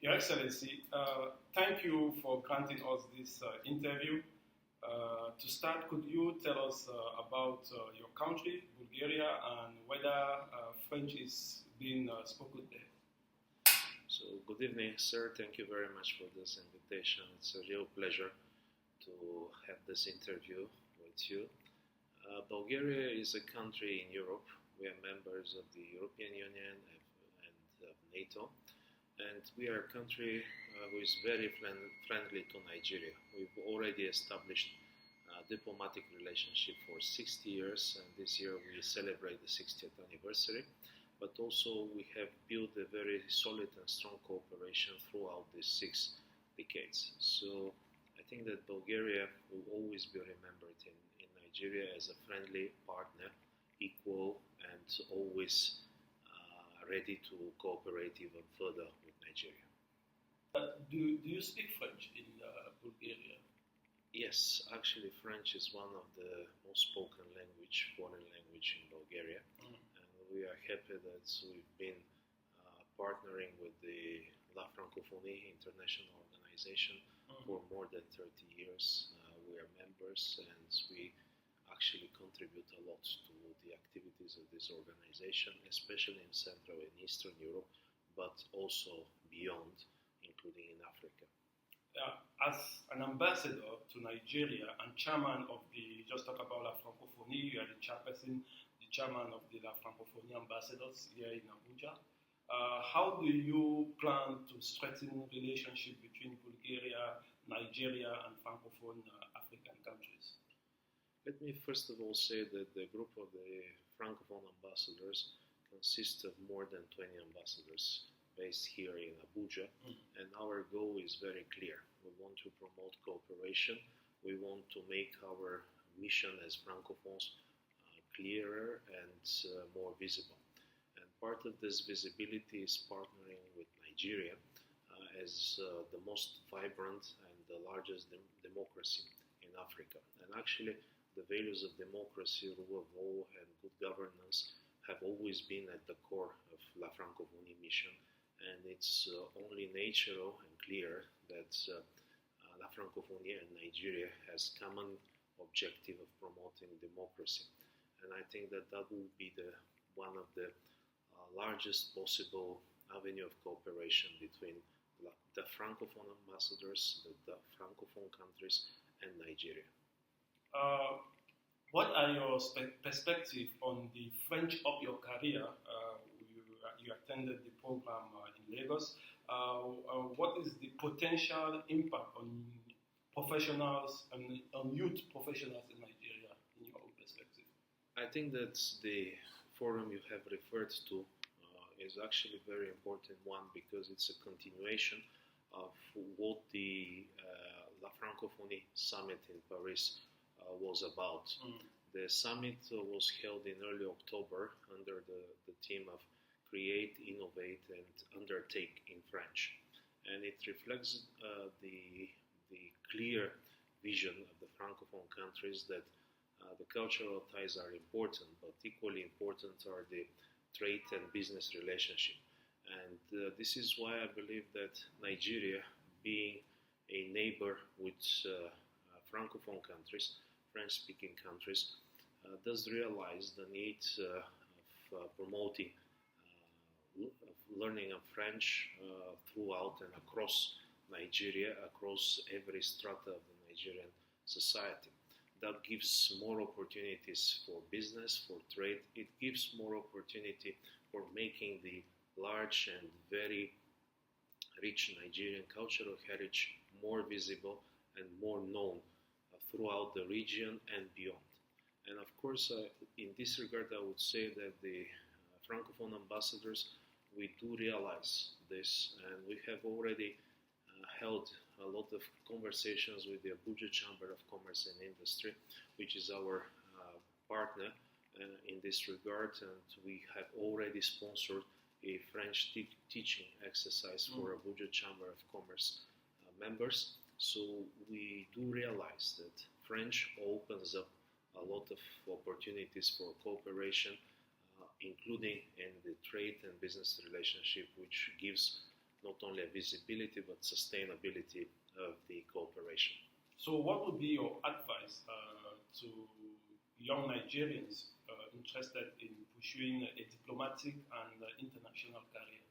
Your Excellency, thank you for granting us this interview. To start, could you tell us about your country, Bulgaria, and whether French is being spoken there? So, good evening, sir. Thank you very much for this invitation. It's a real pleasure to have this interview with you. Bulgaria is a country in Europe. We are members of the European Union and of NATO. And we are a country who is very friendly to Nigeria. We've already established a diplomatic relationship for 60 years, and this year we celebrate the 60th anniversary. But also we have built a very solid and strong cooperation throughout these 6 decades. So I think that Bulgaria will always be remembered in Nigeria as a friendly partner, equal, and always ready to cooperate even further with Nigeria. Do you speak French in Bulgaria? Yes, actually French is one of the most spoken foreign language in Bulgaria. And we are happy that we've been partnering with the La Francophonie International Organization for more than 30 years. We are members and we actually contribute a lot to the activities of this organization, especially in Central and Eastern Europe, but also beyond, including in Africa. As an ambassador to Nigeria and chairman of just talk about La Francophonie, you are the chairperson, the chairman of the La Francophonie ambassadors here in Abuja. How do you plan to strengthen relationship between Bulgaria, Nigeria, and Francophone African countries? Let me first of all say that the group of the Francophone ambassadors consists of more than 20 ambassadors based here in Abuja, and our goal is very clear. We want to promote cooperation. We want to make our mission as Francophones clearer and more visible. And part of this visibility is partnering with Nigeria as the most vibrant and the largest democracy in Africa. And actually, the values of democracy, rule of law, and good governance have always been at the core of La Francophonie mission. And it's only natural and clear that La Francophonie and Nigeria has common objective of promoting democracy. And I think that will be one of the largest possible avenue of cooperation between the Francophone ambassadors, the Francophone countries, and Nigeria. What are your perspectives on the French of your career? You attended the program in Lagos. What is the potential impact on professionals and on youth professionals in Nigeria, in your own perspective? I think that the forum you have referred to is actually a very important one because it's a continuation of what the La Francophonie Summit in Paris was about. The summit was held in early October under the theme of Create, Innovate, and Undertake in French. And it reflects the clear vision of the Francophone countries that the cultural ties are important, but equally important are the trade and business relationship. And this is why I believe that Nigeria, being a neighbor with Francophone countries, French-speaking countries, does realize the need of promoting learning of French throughout and across Nigeria, across every strata of the Nigerian society. That gives more opportunities for business, for trade. It gives more opportunity for making the large and very rich Nigerian cultural heritage more visible and more known throughout the region and beyond. And of course, in this regard, I would say that the Francophone ambassadors, we do realize this, and we have already held a lot of conversations with the Abuja Chamber of Commerce and Industry, which is our partner in this regard, and we have already sponsored a French teaching exercise for Abuja Chamber of Commerce members. So we do realize that French opens up a lot of opportunities for cooperation, including in the trade and business relationship, which gives not only a visibility but sustainability of the cooperation. So what would be your advice to young Nigerians interested in pursuing a diplomatic and international career?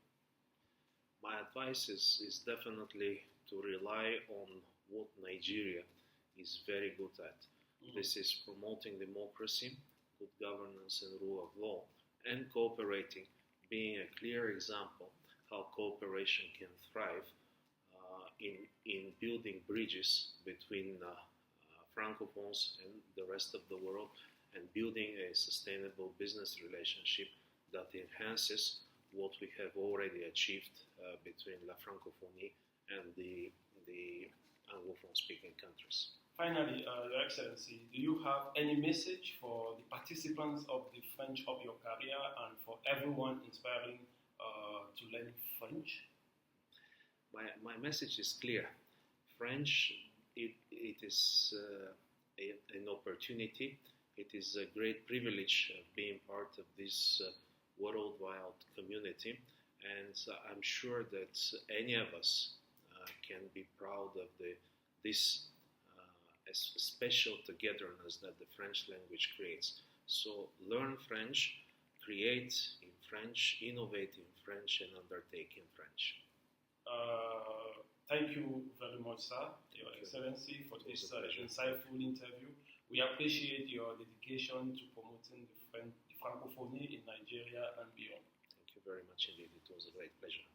My advice is definitely to rely on what Nigeria is very good at. This is promoting democracy, good governance and rule of law, and cooperating, being a clear example how cooperation can thrive in building bridges between Francophones and the rest of the world, and building a sustainable business relationship that enhances what we have already achieved between La Francophonie and the Anglophone-speaking countries. Finally, Your Excellency, do you have any message for the participants of the French of your career and for everyone inspiring to learn French? My message is clear. French, it is an opportunity. It is a great privilege of being part of this worldwide community, and I'm sure that any of us can be proud of this special togetherness that the French language creates. So learn French, create in French, innovate in French, and undertake in French. Thank you very much, sir, Your Excellency, for this insightful interview. We appreciate your dedication to promoting the Francophonie in Nigeria and beyond. Thank you very much indeed. It was a great pleasure.